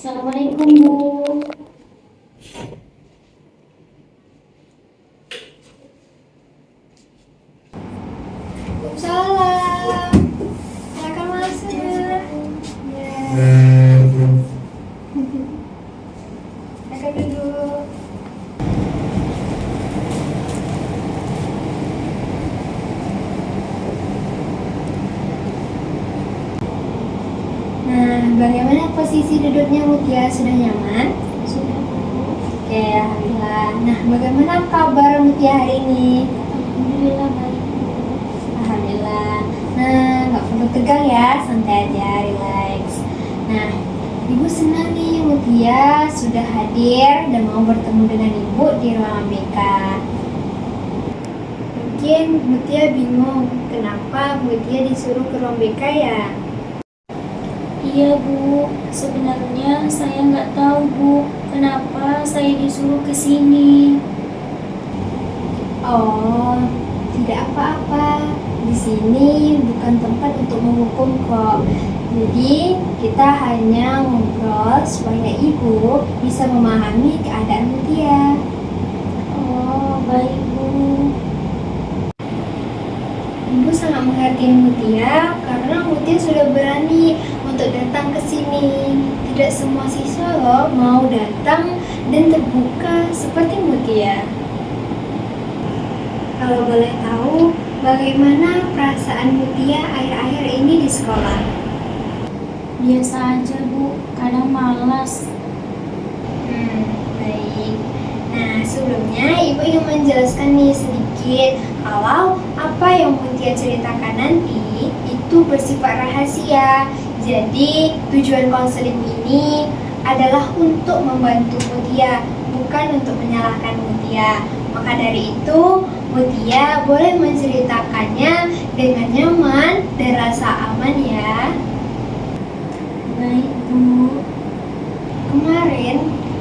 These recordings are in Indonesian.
Assalamualaikum Bu. Waalaikumsalam. Silakan masuk. Ya. Silakan duduk. Nah, bagaimana posisi duduknya Mutia? Sudah nyaman? Sudah Bu. Oke, alhamdulillah. Nah, bagaimana kabar Mutia hari ini? Alhamdulillah baik Bu. Alhamdulillah. Nah, nggak perlu tegang ya, santai aja, relax. Nah, Ibu senang nih Mutia sudah hadir dan mau bertemu dengan Ibu di ruangan BK. Mungkin Mutia bingung kenapa Mutia disuruh ke ruang BK ya? Iya Bu, sebenarnya saya nggak tahu Bu, kenapa saya disuruh ke sini. Oh, tidak apa-apa. Di sini bukan tempat untuk menghukum kok. Jadi, kita hanya ngobrol supaya Ibu bisa memahami keadaan Mutia. Oh, baik Bu. Ibu sangat menghargai Mutia karena Mutia sudah berani untuk datang ke sini. Tidak semua siswa loh mau datang dan terbuka seperti Mutia. Kalau boleh tahu, bagaimana perasaan Mutia akhir-akhir ini di sekolah? Biasa aja Bu, kadang malas. Baik. Nah, sebelumnya Ibu ingin menjelaskan nih sedikit kalau apa yang Mutia ceritakan nanti itu bersifat rahasia. Jadi, tujuan konseling ini adalah untuk membantu Mutia, bukan untuk menyalahkan Mutia. Maka dari itu, Mutia boleh menceritakannya dengan nyaman dan rasa aman ya. Baik Bu. Kemarin,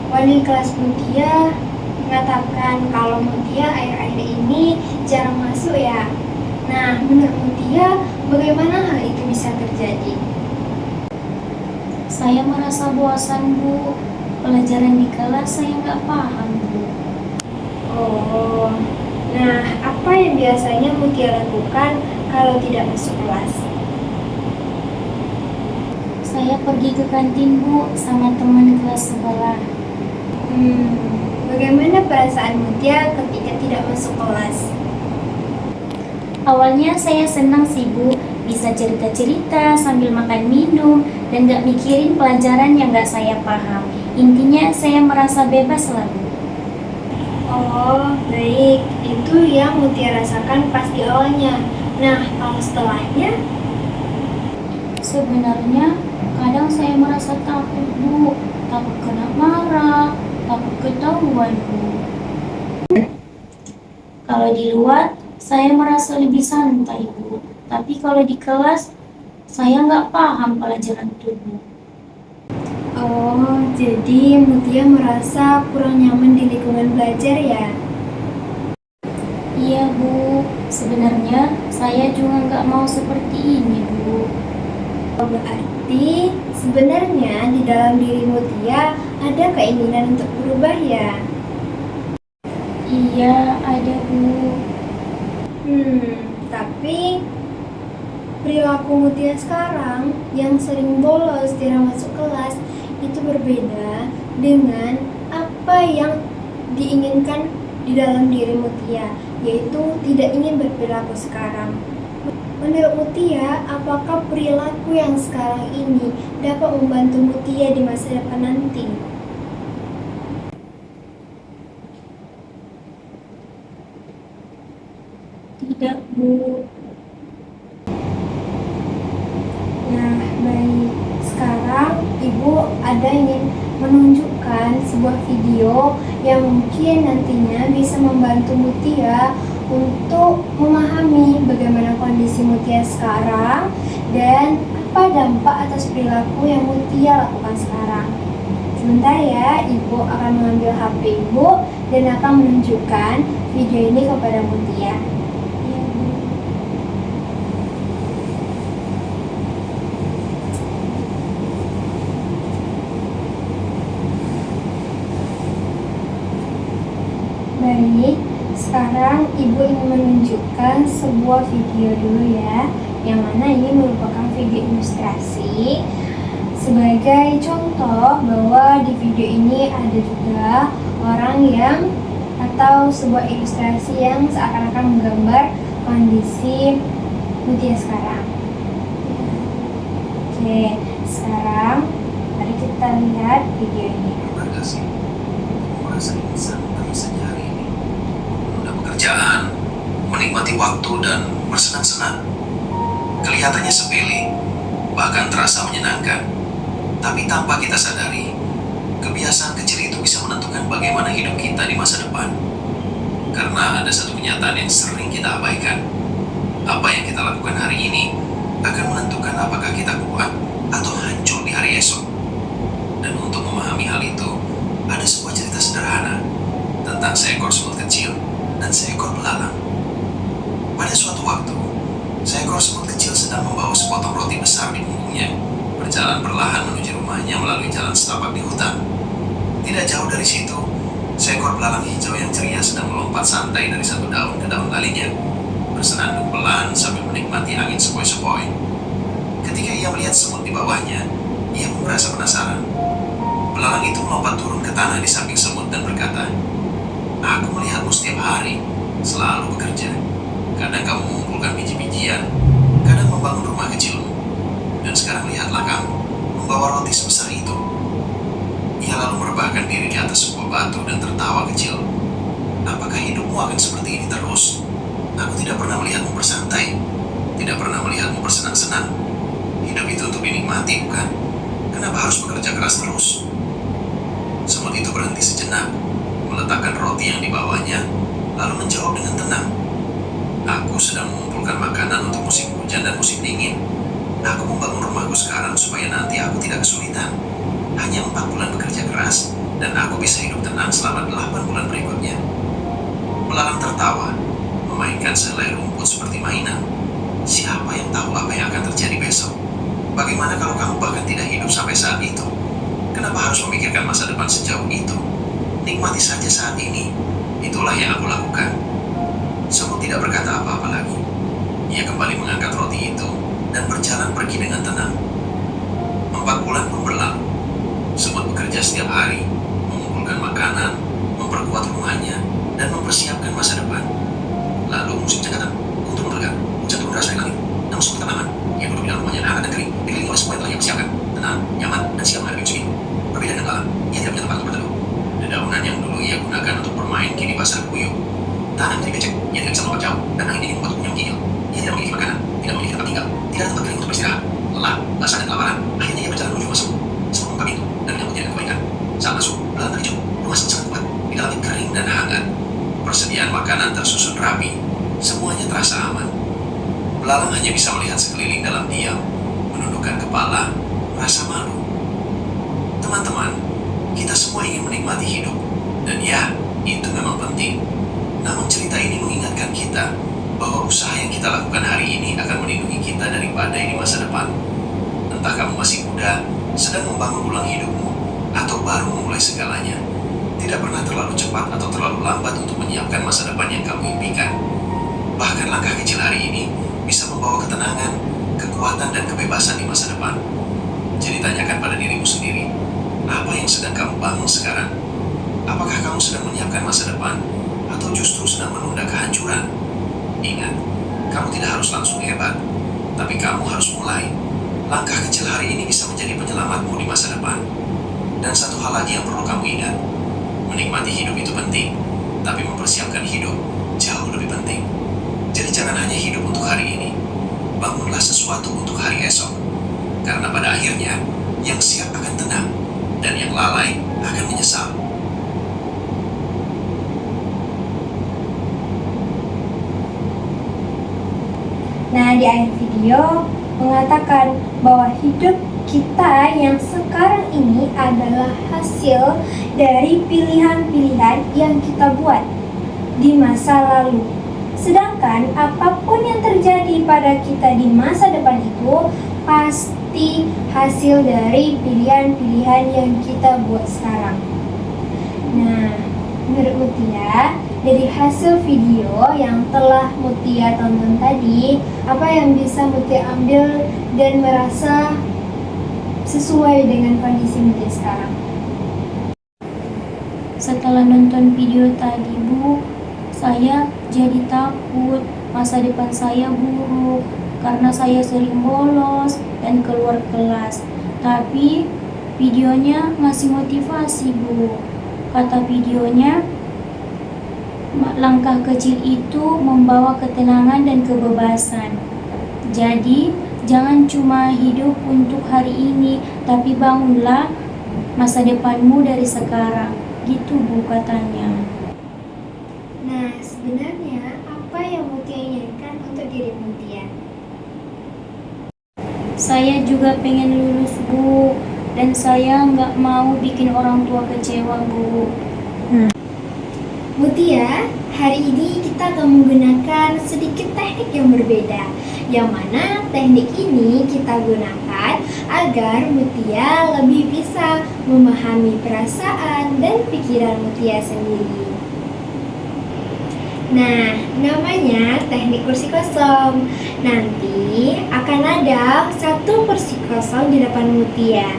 wali kelas Mutia mengatakan kalau Mutia akhir-akhir ini jarang masuk ya. Nah, menurut Mutia, bagaimana hal itu bisa terjadi? Saya merasa bosan Bu, pelajaran di kelas saya nggak paham Bu. Oh, nah apa yang biasanya Mutia lakukan kalau tidak masuk kelas? Saya pergi ke kantin Bu sama teman kelas sebelah. Bagaimana perasaan Mutia ketika tidak masuk kelas? Awalnya saya senang sih Bu, bisa cerita-cerita sambil makan minum dan gak mikirin pelajaran yang gak saya paham. Intinya saya merasa bebas lah Bu. Oh, baik. Itu yang Mutia rasakan pas di awalnya. Nah, kalau setelahnya? Sebenarnya kadang saya merasa takut Bu, takut kena marah, takut ketahuan Bu. Kalau di luar saya merasa lebih santai Bu, tapi kalau di kelas saya nggak paham pelajaran itu Bu. Oh, jadi Mutia merasa kurang nyaman di lingkungan belajar ya? Iya Bu, sebenarnya saya juga nggak mau seperti ini Bu. Oh, berarti sebenarnya di dalam diri Mutia ada keinginan untuk berubah ya? Iya ada Bu. Tapi perilaku Mutia sekarang yang sering bolos tidak masuk kelas itu berbeda dengan apa yang diinginkan di dalam diri Mutia, yaitu tidak ingin berperilaku sekarang. Menurut Mutia, apakah perilaku yang sekarang ini dapat membantu Mutia di masa depan nanti? Tidak Bu. Nah, baik. Sekarang Ibu ada ingin menunjukkan sebuah video yang mungkin nantinya bisa membantu Mutia untuk memahami bagaimana kondisi Mutia sekarang dan apa dampak atas perilaku yang Mutia lakukan sekarang. Sebentar ya, Ibu akan mengambil HP Ibu dan akan menunjukkan video ini kepada Mutia. Iya Bu. Sekarang Ibu ingin menunjukkan sebuah video dulu ya, yang mana ini merupakan video ilustrasi sebagai contoh bahwa di video ini ada juga orang yang atau sebuah ilustrasi yang seakan-akan menggambar kondisi Mutia sekarang. Oke, sekarang mari kita lihat video ini. Gak sih? Merasa insan terus saja hari ini. Menunda pekerjaan, menikmati waktu dan bersenang-senang. Kelihatannya sepele, bahkan terasa menyenangkan. Tapi tanpa kita sadari, kebiasaan kecil itu bisa menentukan bagaimana hidup kita di masa depan. Karena ada satu kenyataan yang sering kita abaikan. Apa yang kita lakukan hari ini akan menentukan apakah kita kuat atau hancur di hari esok. Dan untuk memahami hal itu, ada sebuah cerita sederhana tentang seekor semut kecil dan seekor belalang. Pada suatu waktu, seekor semut kecil sedang membawa sepotong roti besar di punggungnya, berjalan perlahan menuju rumahnya melalui jalan setapak di hutan. Tidak jauh dari situ, seekor belalang hijau yang ceria sedang melompat santai dari satu daun ke daun lainnya, bersenandung pelan sambil menikmati angin sepoi-sepoi. Ketika ia melihat semut di bawahnya, ia pun merasa penasaran. Belalang itu melompat turun ke tanah di samping semut dan berkata, "Aku melihatmu setiap hari, selalu bekerja. Kadang kamu mengumpulkan biji-bijian, kadang membangun rumah kecilmu. Dan sekarang lihatlah kamu, membawa roti sebesar itu." Ia lalu merebahkan diri di atas sebuah batu dan tertawa kecil. "Apakah hidupmu akan seperti ini terus? Aku tidak pernah melihatmu bersantai, tidak pernah melihatmu bersenang-senang. Hidup itu untuk dinikmati, bukan? Kenapa harus bekerja keras terus?" Semut itu berhenti sejenak, meletakkan roti yang dibawanya, lalu menjawab dengan tenang, "Aku sedang mengumpulkan makanan untuk musim hujan dan musim dingin. Aku membangun rumahku sekarang supaya nanti aku tidak kesulitan. Hanya 4 bulan bekerja keras, dan aku bisa hidup tenang selama 8 bulan berikutnya." Belalang tertawa, memainkan sehelai rumput seperti mainan. Siapa yang tahu apa yang akan terjadi besok? Bagaimana kalau kamu bahkan tidak hidup sampai saat itu? Kenapa harus memikirkan masa depan sejauh itu? Nikmati saja saat ini. Itulah yang aku lakukan. Semut tidak berkata apa-apa lagi. Ia kembali mengangkat roti itu dan berjalan pergi dengan tenang. 4 bulan pun berlalu. Semut bekerja setiap hari, mengumpulkan makanan, memperkuat rumahnya, dan mempersiapkan masa depan. Lalu musim hujan datang. Untuk meregang, hujan turun deras dari langit. Namun semut tetap aman. Ia duduk di dalam rumahnya yang hangat dan kering, dikelilingi oleh semua yang telah ia persiapkan. Tenang, nyaman, dan siap menghadapi musim ini. Berbeda dengan belalang, ia tidak punya tempat untuk berteduh. Dedaunan yang dulu ia gunakan untuk bermain kini basah kuyup. Tanah menjadi becek, ia tidak bisa melompat jauh, dan angin dingin membuat tubuhnya menggigil. Ia tidak memiliki makanan, tidak memiliki tempat tinggal, tidak ada tempat kering untuk beristirahat. Lelah, basah, dan kelaparan. Akhirnya ia berjalan menuju rumah semut. Semut membuka pintu dan menyambutnya dengan kebaikan. Saat masuk, belalang terkejut. Rumah semut sangat kuat, di dalamnya kering dan hangat. Persediaan makanan tersusun rapi, semuanya terasa aman. Belalang hanya bisa melihat sekeliling dalam diam, menundukkan kepala, merasa malu. Teman-teman, kita semua ingin menikmati hidup, dan ya, itu memang penting. Namun cerita ini mengingatkan kita bahwa usaha yang kita lakukan hari ini akan melindungi kita dari badai di masa depan. Entah kamu masih muda, sedang membangun ulang hidupmu, atau baru memulai segalanya. Tidak pernah terlalu cepat atau terlalu lambat untuk menyiapkan masa depan yang kamu impikan. Bahkan langkah kecil hari ini bisa membawa ketenangan, kekuatan, dan kebebasan di masa depan. Jadi tanyakan pada dirimu sendiri, apa yang sedang kamu bangun sekarang? Apakah kamu sedang menyiapkan masa depan, atau justru sedang menunda kehancuran? Ingat, kamu tidak harus langsung hebat, tapi kamu harus mulai. Langkah kecil hari ini bisa menjadi penyelamatmu di masa depan. Dan satu hal lagi yang perlu kamu ingat, menikmati hidup itu penting, tapi mempersiapkan hidup jauh lebih penting. Jadi jangan hanya hidup untuk hari ini, bangunlah sesuatu untuk hari esok. Karena pada akhirnya, yang siap akan tenang, dan yang lalai akan menyesal. Nah, di akhir video mengatakan bahwa hidup kita yang sekarang ini adalah hasil dari pilihan-pilihan yang kita buat di masa lalu. Sedangkan apapun yang terjadi pada kita di masa depan itu pasti hasil dari pilihan-pilihan yang kita buat sekarang. Nah, menurut Mutia, dari hasil video yang telah Mutia tonton tadi, apa yang bisa Mutia ambil dan merasa sesuai dengan kondisi Mutia sekarang? Setelah nonton video tadi, Bu, saya jadi takut masa depan saya buruk karena saya sering bolos dan keluar kelas. Tapi videonya ngasih motivasi, Bu. Kata videonya, langkah kecil itu membawa ketenangan dan kebebasan. Jadi, jangan cuma hidup untuk hari ini, tapi bangunlah masa depanmu dari sekarang. Gitu, Bu, katanya. Nah, sebenarnya apa yang Mutia inginkan untuk diri Mutia? Saya juga pengen lulus, Bu, dan saya nggak mau bikin orang tua kecewa, Bu. Mutia, hari ini kita akan menggunakan sedikit teknik yang berbeda. Yang mana teknik ini kita gunakan agar Mutia lebih bisa memahami perasaan dan pikiran Mutia sendiri. Nah, namanya teknik kursi kosong. Nanti akan ada satu kursi kosong di depan Mutia.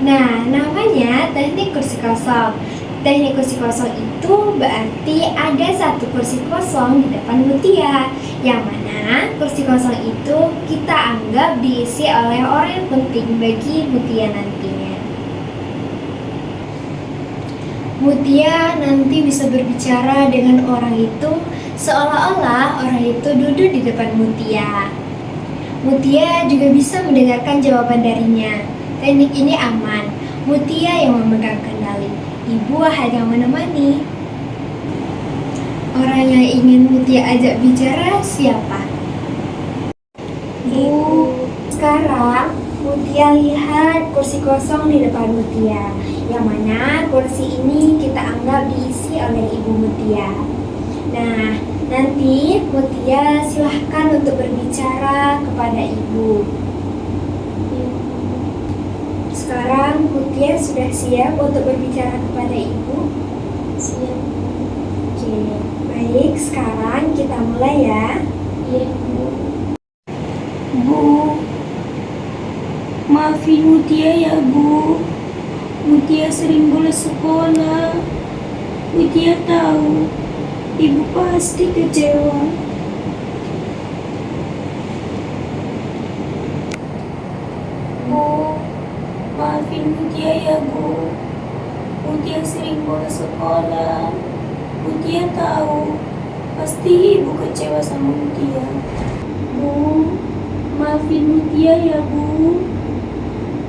Nah, namanya teknik kursi kosong. Teknik kursi kosong itu berarti ada satu kursi kosong di depan Mutia, yang mana kursi kosong itu kita anggap diisi oleh orang yang penting bagi Mutia nantinya. Mutia nanti bisa berbicara dengan orang itu seolah-olah orang itu duduk di depan Mutia. Mutia juga bisa mendengarkan jawaban darinya. Teknik ini aman. Mutia yang memegang kendali. Ibu hanya menemani. Orang yang ingin Mutia ajak bicara siapa? Bu, sekarang Mutia lihat kursi kosong di depan Mutia, yang mana kursi ini kita anggap diisi oleh Ibu Mutia. Nah, nanti Mutia silahkan untuk berbicara kepada Ibu. Sekarang Mutia sudah siap untuk berbicara kepada Ibu? Siap. Oke, baik. Sekarang kita mulai ya. Iya, Bu. Bu, maafin Mutia ya, Bu. Mutia sering bolos sekolah. Mutia tahu Ibu pasti kecewa. Bu, maafin Mutia ya, Bu. Mutia sering bolos sekolah. Mutia tahu pasti Ibu kecewa sama Mutia. Bu, maafin Mutia ya, Bu.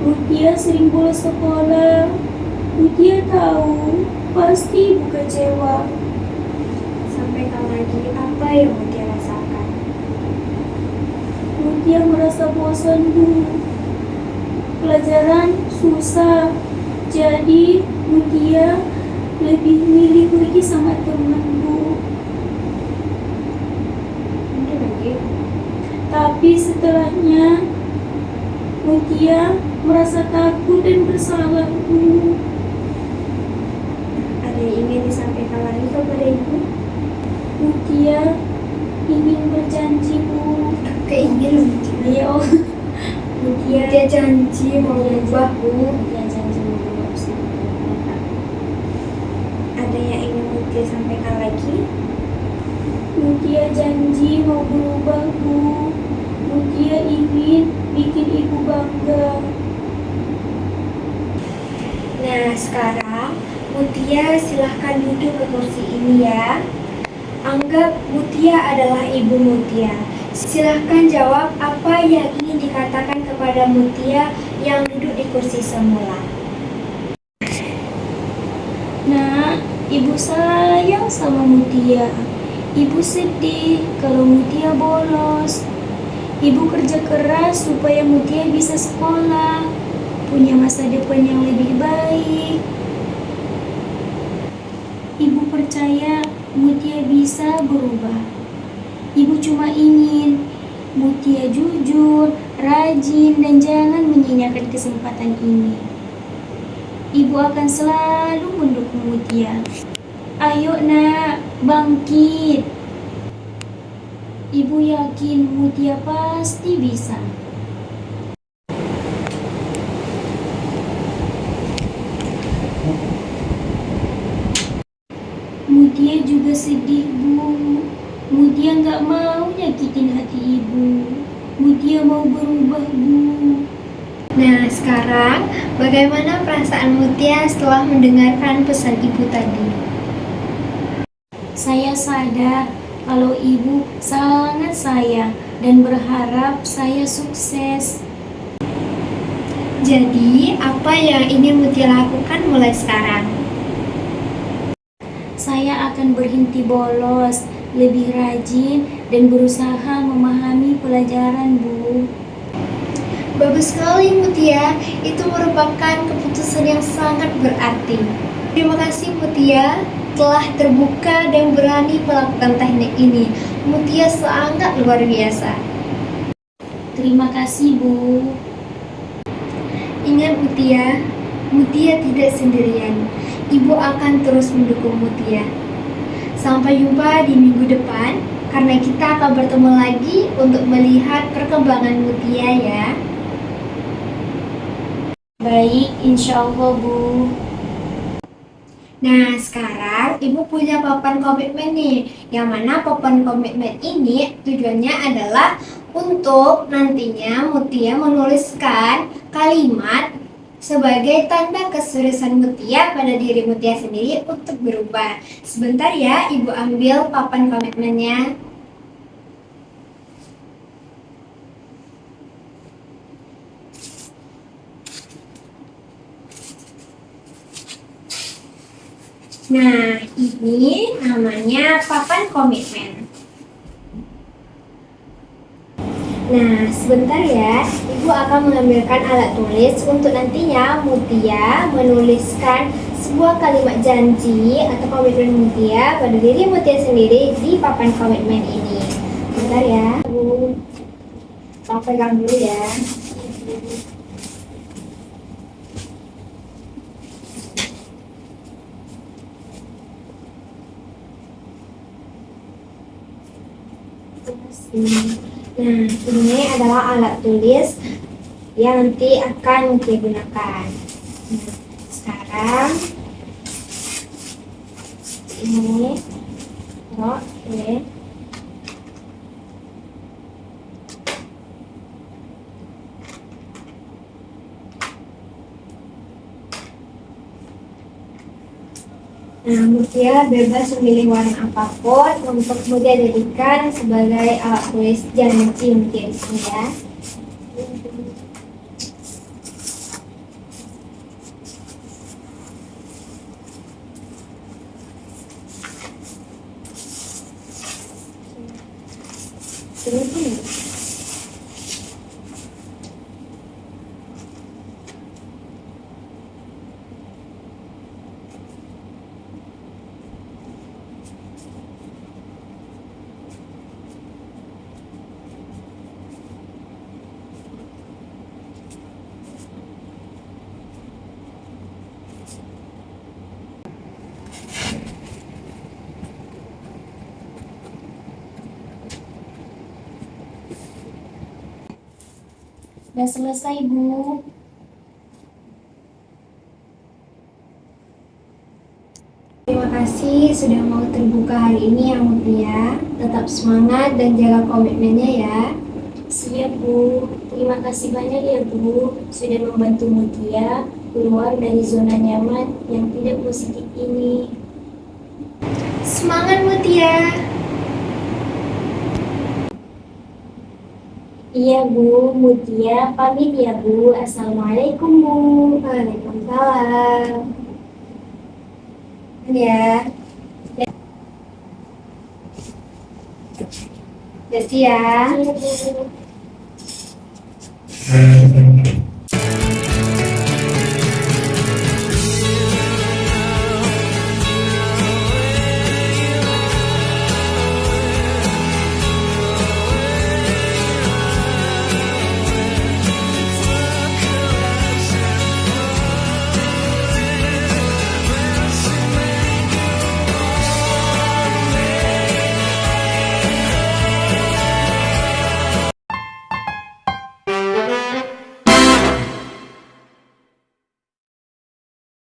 Mutia sering bolos sekolah. Mutia tahu pasti Ibu kecewa. Sampaikan lagi apa yang Mutia rasakan. Mutia merasa bosan, Bu. Pelajaran susah. Jadi Mutia lebih milih pergi sama teman, Bu. Ini lagi. Tapi setelahnya Mutia merasa takut dan bersalah, Bu. Ada yang ingin disampaikan lagi kepada Ibu? Mutia ingin berjanji, Bu. Keinginan Iya, oh. Mutia janji mau berubah, Bu. Mutia janji mau berubah sama Bapak. Ada yang ingin Mutia sampaikan lagi? Mutia janji mau berubah, Bu. Mutia ingin bikin Ibu bangga. Nah, sekarang Mutia silahkan duduk ke kursi ini ya. Anggap Mutia adalah Ibu Mutia. Silahkan jawab apa yang ingin dikatakan kepada Mutia yang duduk di kursi semula. Nah, Ibu sayang sama Mutia. Ibu sedih kalau Mutia bolos. Ibu kerja keras supaya Mutia bisa sekolah, punya masa depan yang lebih baik. Ibu percaya Mutia bisa berubah. Ibu cuma ingin Mutia jujur, rajin, dan jangan menyia-nyiakan kesempatan ini. Ibu akan selalu mendukung Mutia. Ayo nak, bangkit. Ibu yakin Mutia pasti bisa. Mutia juga sedih, Bu. Mutia nggak mau nyakitin hati ibu. Mutia mau berubah, Bu. Nah, sekarang bagaimana perasaan Mutia setelah mendengarkan pesan ibu tadi? Saya sadar kalau ibu sangat sayang dan berharap saya sukses. Jadi, apa yang ingin Mutia lakukan mulai sekarang? Saya akan berhenti bolos, lebih rajin, dan berusaha memahami pelajaran, Bu. Bagus sekali Mutia, itu merupakan keputusan yang sangat berarti. Terima kasih Mutia telah terbuka dan berani melakukan teknik ini. Mutia sangat luar biasa. Terima kasih, Bu. Ingat Mutia, Mutia tidak sendirian. Ibu akan terus mendukung Mutia. Sampai jumpa di minggu depan, karena kita akan bertemu lagi untuk melihat perkembangan Mutia ya. Baik, insya Allah, Bu. Nah, sekarang Ibu punya papan komitmen nih. Yang mana papan komitmen ini tujuannya adalah untuk nantinya Mutia menuliskan kalimat sebagai tanda keseriusan Mutia pada diri Mutia sendiri untuk berubah. Sebentar ya, Ibu ambil papan komitmennya. Nah, ini namanya papan komitmen. Nah, sebentar ya, Ibu akan mengambilkan alat tulis untuk nantinya Mutia menuliskan sebuah kalimat janji atau komitmen Mutia pada diri Mutia sendiri di papan komitmen ini. Sebentar ya, Bu. Saya pegang dulu ya. Nah, ini adalah alat tulis yang nanti akan Mutia gunakan. Nah, sekarang ini oke. Nah, Mutia bebas memilih warna apapun untuk Mutia jadikan sebagai alat tulis janji Mutia di sini ya. Ini. Udah selesai, Bu. Terima kasih sudah mau terbuka hari ini ya Mutia. Tetap semangat dan jaga komitmennya ya. Siap, Bu. Terima kasih banyak ya, Bu, sudah membantu Mutia keluar dari zona nyaman yang tidak positif ini. Semangat Mutia. Iya, Bu. Mutia pamit ya, Bu. Assalamualaikum, Bu. Waalaikumsalam. Ya. Jadi ya. Iya, Bu.